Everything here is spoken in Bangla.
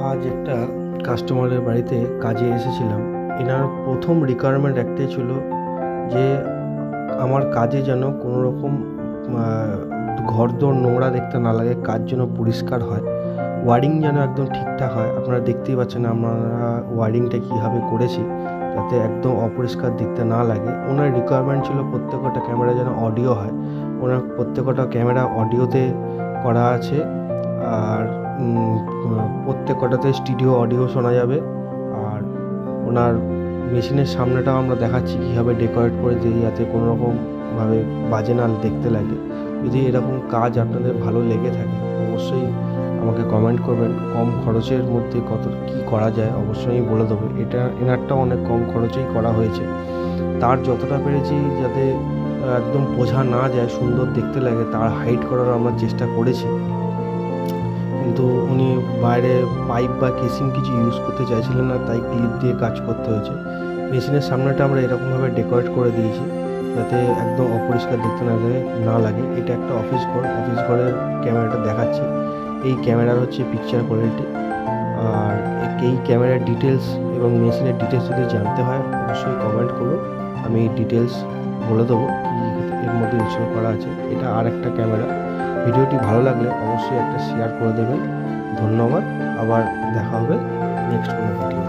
আজ একটা কাস্টমারের বাড়িতে কাজে এসেছিলাম। এনার প্রথম রিকোয়ারমেন্ট একটাই ছিল যে আমার কাজে যেন কোনো রকম ঘরদোর নোংরা দেখতে না লাগে, কাজ যেন পরিষ্কার হয়, ওয়ারিং যেন একদম ঠিকঠাক হয়। আপনারা দেখতেই পাচ্ছেন আমরা ওয়ারিংটা কীভাবে করেছি যাতে একদম অপরিষ্কার দেখতে না লাগে। ওনার রিকোয়ারমেন্ট ছিল প্রত্যেকটা ক্যামেরা যেন অডিও হয়। ওনার প্রত্যেকটা ক্যামেরা অডিওতে করা আছে, আর প্রত্যেকটাতে স্টুডিও অডিও শোনা যাবে। আর ওনার মেশিনের সামনেটাও আমরা দেখাচ্ছি কীভাবে ডেকোরেট করে দিই যাতে কোনো রকমভাবে বাজে না দেখতে লাগে। যদি এরকম কাজ আপনাদের ভালো লেগে থাকে অবশ্যই আমাকে কমেন্ট করবেন। কম খরচের মধ্যে কী করা যায় অবশ্যই বলে দেবো। এনারটাও অনেক কম খরচেই করা হয়েছে। তার যতটা পেরেছি যাতে একদম বোঝা না যায়, সুন্দর দেখতে লাগে, তার হাইট করার আমরা চেষ্টা করেছি। কিন্তু উনি বাইরে পাইপ বা কেসিং কিছু ইউজ করতে চাইছিলেন না, তাই ক্লিপ দিয়ে কাজ করতে হয়েছে। মেশিনের সামনেটা আমরা এরকমভাবে ডেকোরেট করে দিয়েছি যাতে একদম অপরিষ্কার দেখতে না লাগে। এটা একটা অফিস ঘরের ক্যামেরাটা দেখাচ্ছি। এই ক্যামেরার হচ্ছে পিকচার কোয়ালিটি। আর এই ক্যামেরার ডিটেলস এবং মেশিনের ডিটেলস যদি জানতে হয় অবশ্যই কমেন্ট করুন, আমি ডিটেলস বলে দেবো কী এর মধ্যে ইনস্টল করা আছে। এটা আর একটা ক্যামেরা। ভিডিওটি ভালো লাগলে অবশ্যই একটা শেয়ার করে দেবেন। ধন্যবাদ। আবার দেখা হবে নেক্সট কোনো ভিডিও।